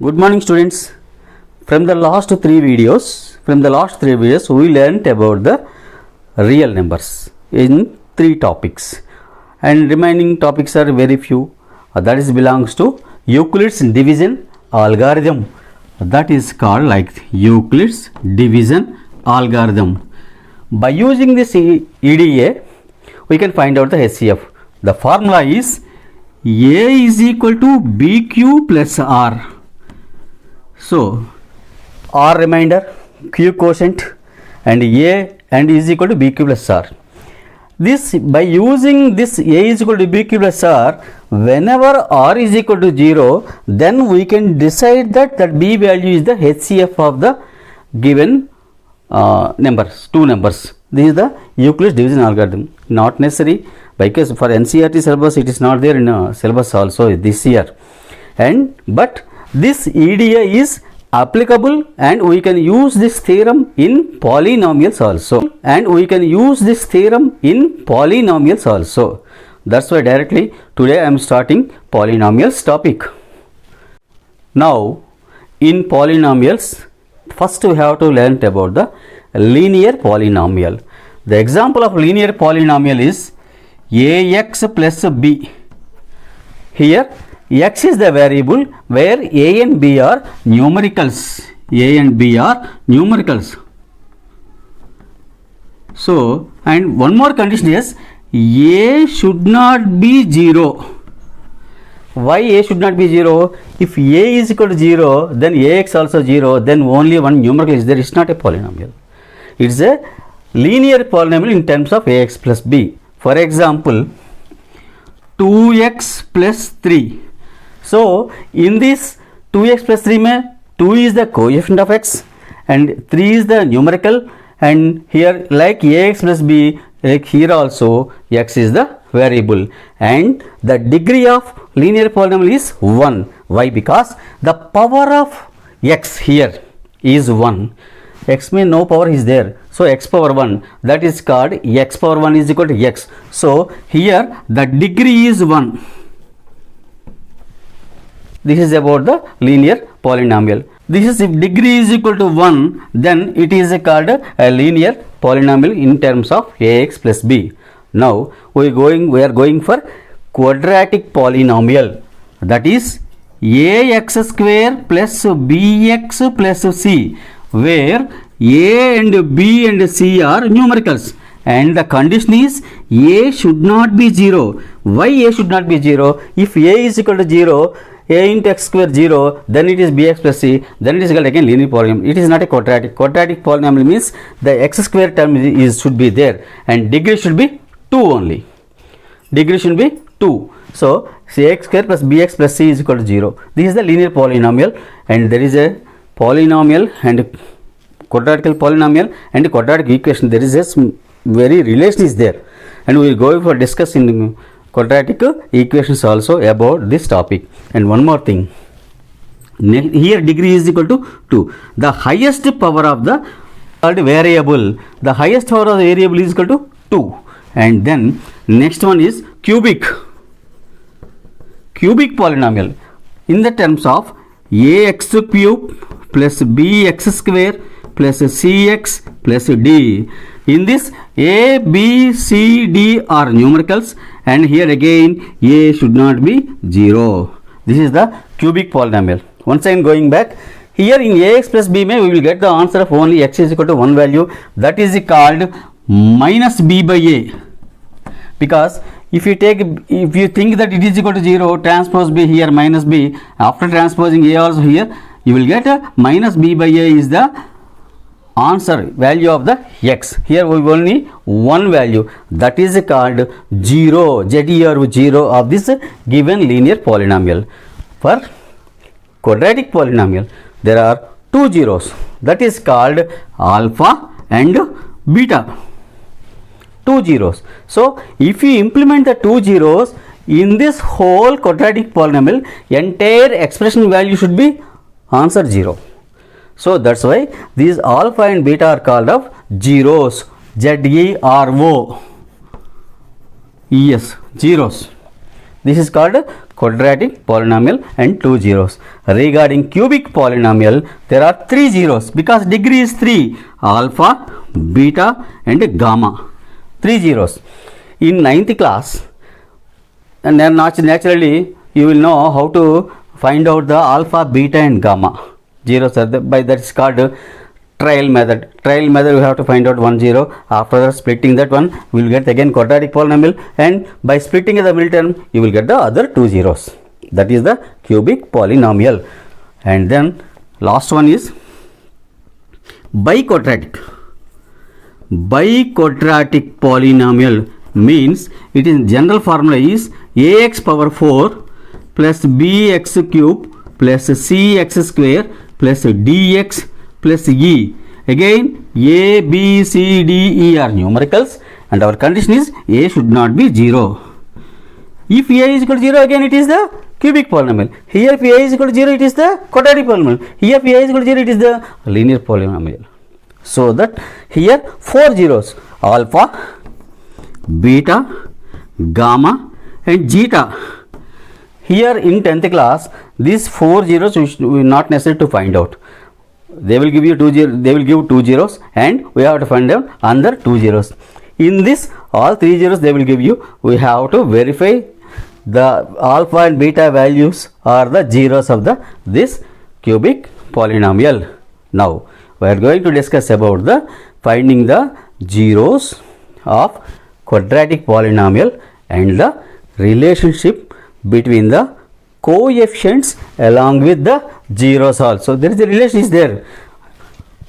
Good morning, students. From the last three videos, we learnt about the real numbers in three topics, and remaining topics are very few. That is belongs to Euclid's division algorithm. That is called like Euclid's division algorithm. By using this EDA, we can find out the HCF. The formula is A is equal to BQ plus R. So, R remainder, Q quotient, and A and is equal to BQ plus R. This, by using this A is equal to BQ plus R, whenever R is equal to 0, then we can decide that B value is the HCF of the given numbers, two numbers. This is the Euclid's division algorithm. Not necessary, because for NCERT syllabus it is not there in syllabus also this year. But this EDA is applicable, and we can use this theorem in polynomials also. That's why directly today I am starting polynomials topic. Now, in polynomials, first we have to learn about the linear polynomial. The example of linear polynomial is ax plus b. Here x is the variable where a and b are numericals. So, and one more condition is a should not be 0. Why a should not be 0? If a is equal to 0, then ax also 0, then only one numerical is there. It's not a polynomial. It's a linear polynomial in terms of ax plus b. For example, 2x plus 3. So, in this 2x plus 3 mein 2 is the coefficient of x and 3 is the numerical, and here like ax plus b, like here also x is the variable, and the degree of linear polynomial is 1. Why? Because the power of x here is 1. X means no power is there, so x power 1, that is called x power 1 is equal to x. So, here the degree is 1. This is about the linear polynomial. This is if degree is equal to 1, then it is called a linear polynomial in terms of ax plus b. Now, we are going for quadratic polynomial, that is ax square plus bx plus c, where a and b and c are numericals, and the condition is a should not be 0. Why a should not be 0? If a is equal to 0, a into x square 0, then it is bx plus c, then it is called again linear polynomial. It is not a quadratic. Quadratic polynomial means the x square term should be there, and degree should be 2 only. Degree should be 2. So, ax square plus bx plus c is equal to 0. This is the linear polynomial, and there is a polynomial and quadratical polynomial and quadratic equation. There is a very relation is there, and we will go for discussing quadratic equations also about this topic. And one more thing, here degree is equal to 2. The highest power of the variable, the highest power of the variable is equal to 2. And then next one is cubic polynomial in the terms of ax cube plus bx square plus cx plus d. In this, a, b, c, d are numericals, and here again a should not be 0. This is the cubic polynomial. Once again going back, here in ax plus b we will get the answer of only x is equal to 1 value, that is called minus b by a. Because if you think that it is equal to 0, transpose b here minus b, after transposing a also here, you will get a minus b by a is the answer value of the x. Here we have only one value, that is called 0, Z-E-R-O, of this given linear polynomial. For quadratic polynomial, there are two zeros, that is called alpha and beta. Two zeros. So, if you implement the two zeros in this whole quadratic polynomial, entire expression value should be answer 0. So, that's why these alpha and beta are called of zeros, Z-E-R-O, yes, zeros. This is called quadratic polynomial and 2 zeros. Regarding cubic polynomial, there are 3 zeros because degree is 3, alpha, beta and gamma. 3 zeros. In 9th class, and then naturally you will know how to find out the alpha, beta and gamma. Zeros are by that is called trial method. Trial method, we have to find out 1 0. After that, splitting that one, we will get again quadratic polynomial, and by splitting the middle term, you will get the other 2 zeros. That is the cubic polynomial. And then last one is biquadratic. Biquadratic polynomial means it is general formula is ax power 4 plus bx cube plus cx square plus dx plus e. Again a, b, c, d, e are numericals and our condition is a should not be 0. If a is equal to 0, again it is the cubic polynomial. Here if a is equal to 0, it is the quadratic polynomial. Here if a is equal to 0, it is the linear polynomial. So that here 4 zeros, alpha, beta, gamma and zeta. Here in 10th class, these 4 zeros we not necessary to find out. They will give you 2 zeros, they will give 2 zeros and we have to find out under 2 zeros. In this all 3 zeros they will give you, we have to verify the alpha and beta values are the zeros of this cubic polynomial. Now we are going to discuss about the finding the zeros of quadratic polynomial and the relationship between the coefficients along with the zeros also. There is a relation is there.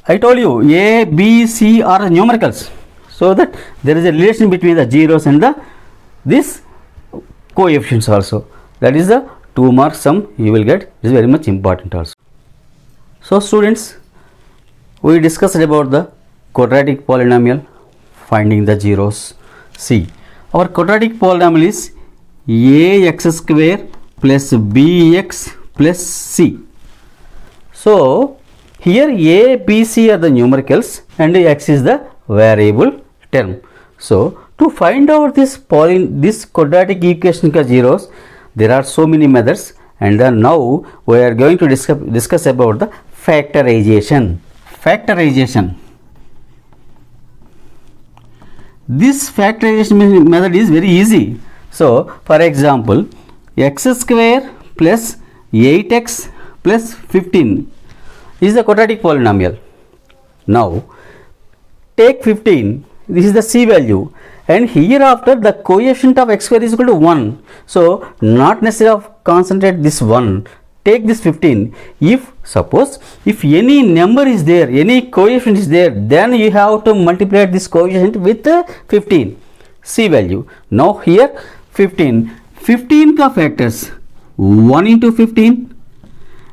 I told you a, b, c are numericals. So that there is a relation between the zeros and this coefficients also. That is the 2 mark sum you will get. It is very much important also. So students, we discussed about the quadratic polynomial, finding the zeros. See, our quadratic polynomial is ax square plus bx plus c. So here a, b, c are the numericals and x is the variable term. So to find out this quadratic equation zeros, there are so many methods, and then now we are going to discuss about the factorization. This factorization method is very easy. So for example, x square plus 8x plus 15 is the quadratic polynomial. Now take 15, this is the c value, and hereafter the coefficient of x square is equal to 1. So not necessary of concentrate this 1. Take this 15. If suppose if any number is there, any coefficient is there, then you have to multiply this coefficient with 15 c value. Now here 15 ka factors 1 into 15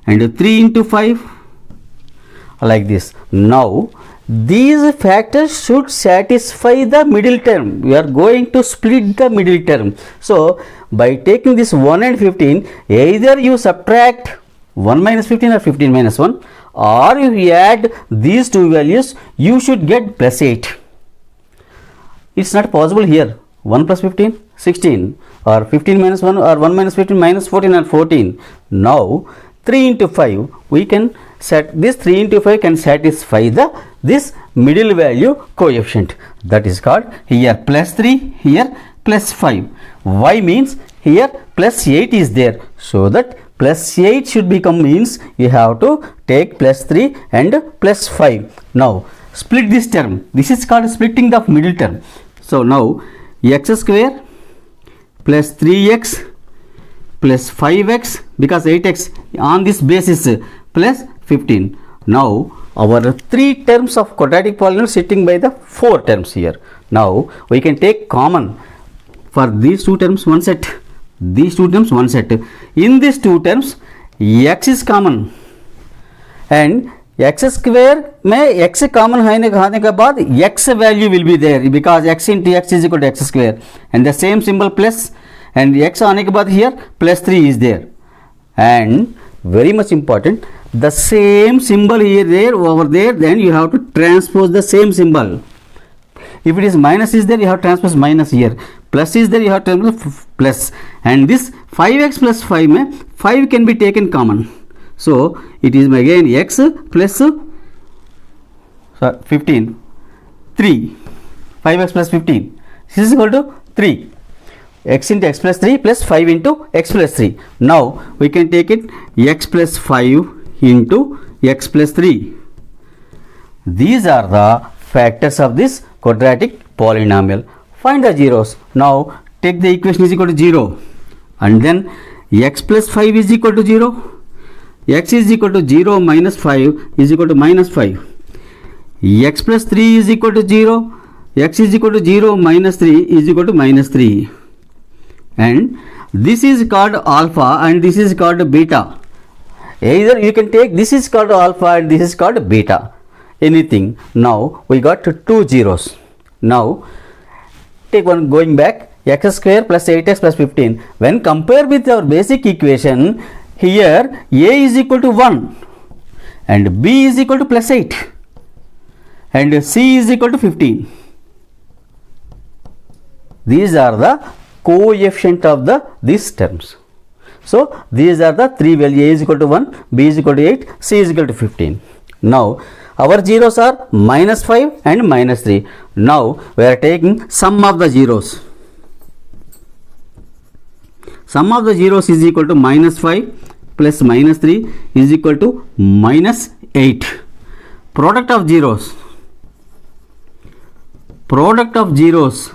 and 3 into 5 like this. Now these factors should satisfy the middle term. We are going to split the middle term. So by taking this 1 and 15, either you subtract 1 minus 15 or 15 minus 1, or you add these two values, you should get plus 8. It's not possible here. 1 plus 15, 16, or 15 minus 1, or 1 minus 15 minus 14 or 14. Now 3 into 5, we can set this 3 into 5 can satisfy this middle value coefficient. That is called here plus 3, here plus 5. Why means here plus 8 is there. So that plus 8 should become means you have to take plus 3 and plus 5. Now split this term. This is called splitting the middle term. So now x square plus 3x plus 5x, because 8x on this basis plus 15. Now our 3 terms of quadratic polynomial sitting by the 4 terms here. Now we can take common for these 2 terms one set, these 2 terms one set. In these 2 terms x is common, and x square में x common होने के बाद x value will be there, because x into x is equal to x square, and the same symbol plus, and x आने के बाद here plus 3 is there. And very much important, the same symbol here, there, over there, then you have to transpose the same symbol. If it is minus is there, you have to transpose minus here. plus is there, you have to plus, and this 5x plus 5 mein 5 can be taken common, so it is again x plus 15, 3, 5x plus 15, this is equal to 3, x into x plus 3 plus 5 into x plus 3. Now we can take it x plus 5 into x plus 3. These are the factors of this quadratic polynomial. Find the zeros. Now take the equation is equal to 0, and then x plus 5 is equal to 0, x is equal to 0 minus 5 is equal to minus 5, x plus 3 is equal to 0, x is equal to 0 minus 3 is equal to minus 3, and this is called alpha and this is called beta. Either you can take this is called alpha and this is called beta, anything. Now we got to 2 zeros. Now take one going back, x square plus 8x plus 15. When compared with our basic equation, here a is equal to 1 and b is equal to plus 8 and c is equal to 15. These are the coefficient of these terms. So these are the three values, a is equal to 1, b is equal to 8, c is equal to 15. Now our zeros are minus 5 and minus 3. Now we are taking sum of the zeros. Sum of the zeros is equal to minus 5 plus minus 3 is equal to minus 8. Product of zeros. Product of zeros,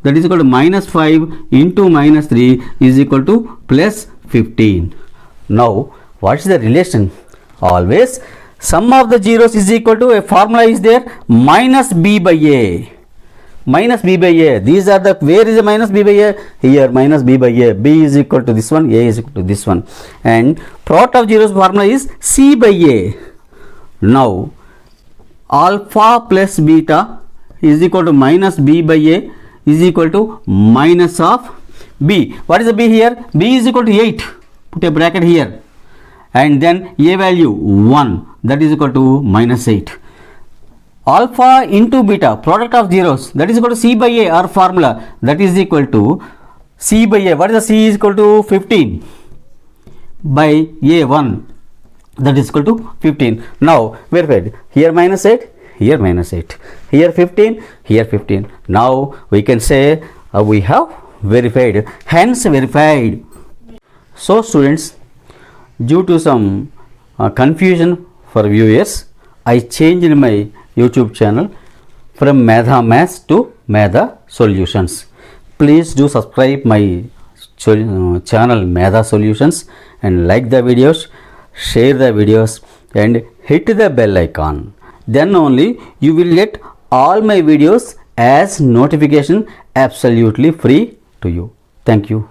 that is equal to minus 5 into minus 3 is equal to plus 15. Now what is the relation? Always sum of the zeros is equal to, a formula is there, minus b by a. Minus b by a. These are the, where is the minus b by a? Here minus b by a. B is equal to this one, a is equal to this one. And product of zeros formula is c by a. Now alpha plus beta is equal to minus b by a is equal to minus of b. What is the b here? B is equal to 8. Put a bracket here. And then a value 1, that is equal to minus 8. Alpha into beta, product of zeros, that is equal to c by a, our formula, that is equal to c by a. What is the c is equal to 15 by a 1, that is equal to 15. Now verified, here minus 8, here minus 8, here 15, here 15. Now we can say we have verified, hence verified. So students, due to some confusion for viewers, I changed my YouTube channel from Medha Maths to Medha Solutions. Please do subscribe my channel Medha Solutions and like the videos, share the videos and hit the bell icon. Then only you will get all my videos as notification absolutely free to you. Thank you.